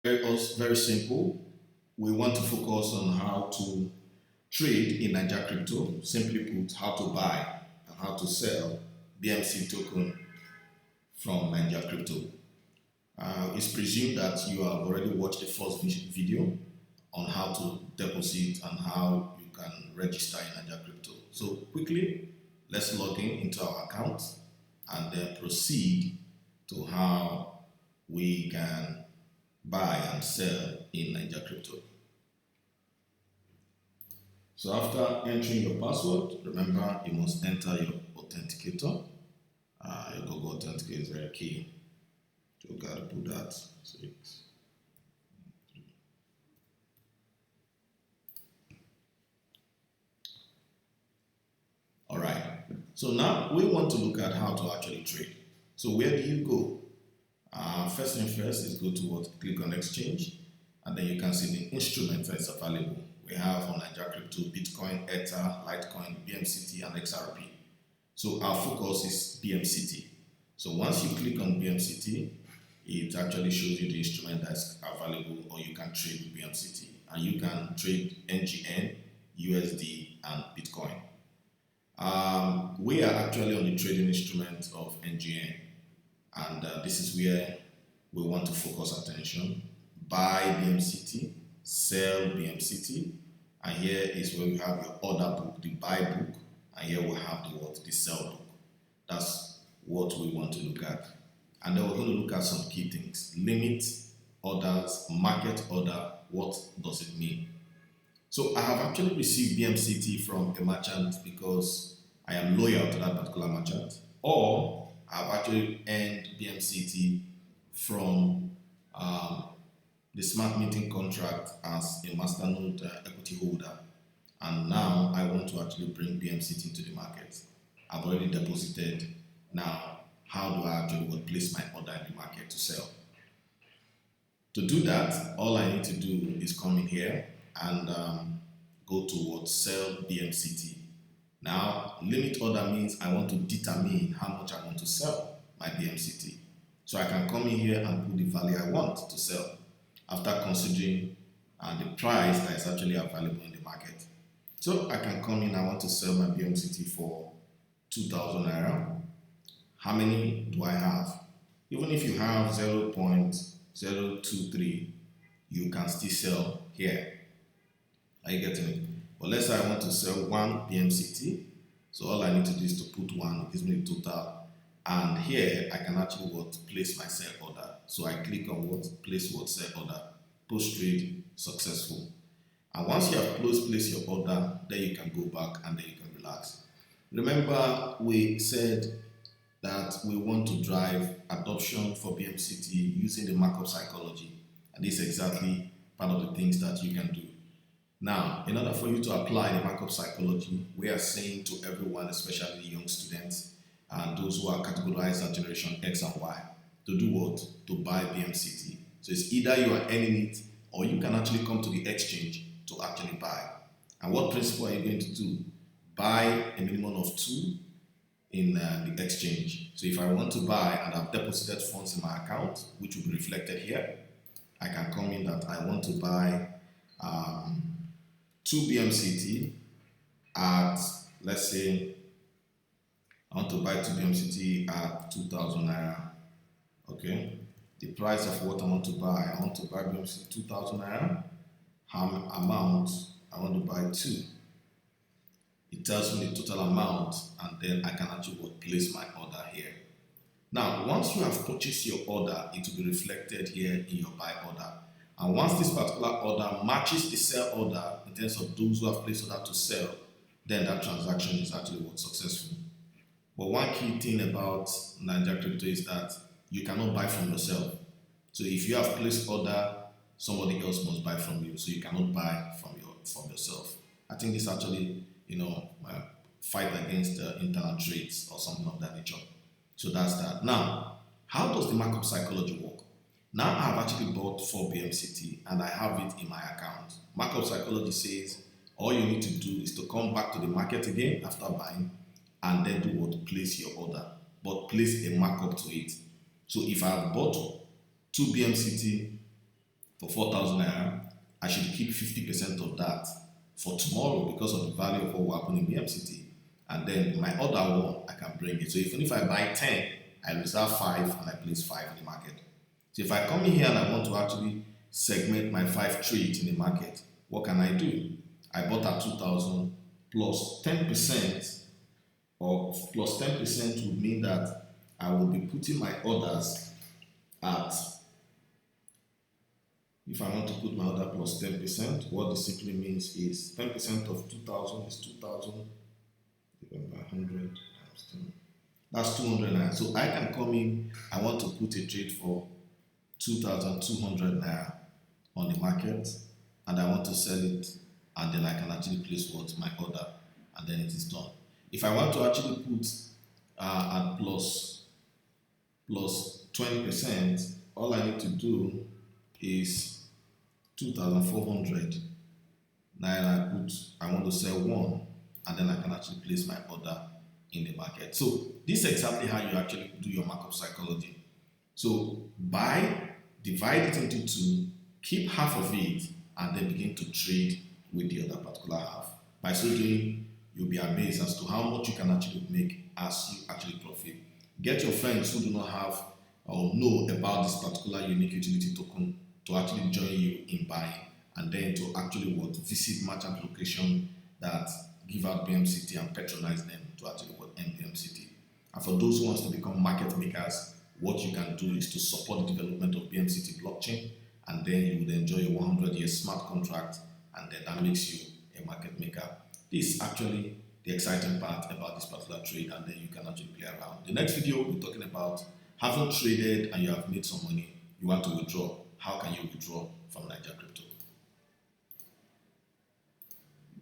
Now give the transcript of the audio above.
Very simple. We want to focus on how to trade in Niajacrypto. Simply put, how to buy and how to sell BMC token from Niajacrypto. It's presumed that you have already watched the first video on how to deposit and how you can register in Niajacrypto. So quickly, let's log in into our account and then proceed to how we can buy and sell in Niajacrypto. So after entering your password, remember you must enter your authenticator. Your Google Authenticator is very key. So you gotta put that 6. All right. So now we want to look at how to actually trade. So where do you go? First thing first is go to what? Click on exchange, and then you can see the instruments that's available. We have on Niajacrypto, Bitcoin, Ether, Litecoin, Bmct, and XRP. So our focus is Bmct. So once you click on Bmct, it actually shows you the instrument that's available, or you can trade with Bmct, and you can trade NGN, USD, and Bitcoin. We are actually on the trading instrument of NGN, and this is where we want to focus attention. Buy Bmct, sell Bmct, and here is where we have your order book, the buy book, and here we have the sell book. That's what we want to look at. And then we're going to look at some key things. Limit orders, market order, what does it mean? So I have actually received Bmct from a merchant because I am loyal to that particular merchant, or I've actually earned Bmct from the smart meeting contract as a masternode equity holder, and now I want to actually bring Bmct into the market. I've already deposited. Now, how do I actually place my order in the market to sell? To do that, all I need to do is come in here and go to what? Sell Bmct. Now, limit order means I want to determine how much I want to sell my Bmct. So I can come in here and put the value I want to sell after considering the price that is actually available in the market. So I can come in, I want to sell my Bmct for 2,000 Naira. How many do I have? Even if you have 0.023, you can still sell here. Are you getting it? But let's say I want to sell 1 Bmct. So all I need to do is to put 1, it gives me the total. And here I can actually place my sell order. So I click on place sell order. Post trade successful. And once you have placed your order, then you can go back and then you can relax. Remember, we said that we want to drive adoption for Bmct using the markup psychology. And this is exactly part of the things that you can do. Now, in order for you to apply the markup psychology, we are saying to everyone, especially young students and those who are categorized as Generation X and Y, to do what? To buy Bmct. So it's either you are earning it or you can actually come to the exchange to actually buy. And what principle are you going to do? Buy a minimum of 2 in the exchange. So if I want to buy and I've deposited funds in my account, which will be reflected here, I can come in that I want to buy 2 Bmct at, let's say, I want to buy 2 Bmct at 2,000 Naira. Okay. The price of what I want to buy Bmct 2,000 Naira. How amount I want to buy 2. It tells me the total amount, and then I can actually place my order here. Now, once you have purchased your order, it will be reflected here in your buy order. And once this particular order matches the sell order in terms of those who have placed order to sell, then that transaction is actually successful. But one key thing about Niajacrypto is that you cannot buy from yourself. So if you have placed order, somebody else must buy from you. So you cannot buy from yourself. I think this actually, fight against internal trades or something of that nature. So that's that. Now, how does the markup psychology work? Now I have actually bought 4 Bmct and I have it in my account. Markup psychology says all you need to do is to come back to the market again after buying and then do what? Place your order, but place a markup to it. So if I have bought 2 Bmct for 4,000 naira, I should keep 50% of that for tomorrow because of the value of what will happen in BMCT. And then my other one, I can bring it. So even if I buy 10, I reserve 5 and I place 5 in the market. So if I come in here and I want to actually segment my 5 trades in the market, what can I do? I bought at 2,000 plus 10%, or plus 10% would mean that I will be putting my orders at, if I want to put my order plus 10%, what this simply means is 10% of 2,000 is 2,000 divided by 100 times 10. That's 200 naira. So I can come in, I want to put a trade for 2,200 naira on the market, and I want to sell it, and then I can actually place what my order, and then it is done. If I want to actually put at plus 20%, all I need to do is 2,400 naira. I want to sell one, and then I can actually place my order in the market. So this is exactly how you actually do your markup psychology. So buy, divide it into 2, keep half of it, and then begin to trade with the other particular half. By so doing, you'll be amazed as to how much you can actually make as you actually profit. Get your friends who do not have or know about this particular unique utility token to actually join you in buying, and then to actually visit merchant location that give out BMCT and patronize them to actually earn BMCT. And for those who wants to become market makers, what you can do is to support the development of BMCT blockchain, and then you would enjoy a 100-year smart contract, and then that makes you a market maker. This is actually the exciting part about this particular trade, and then you can actually play around. The next video we'll be talking about having traded and you have made some money, you want to withdraw. How can you withdraw?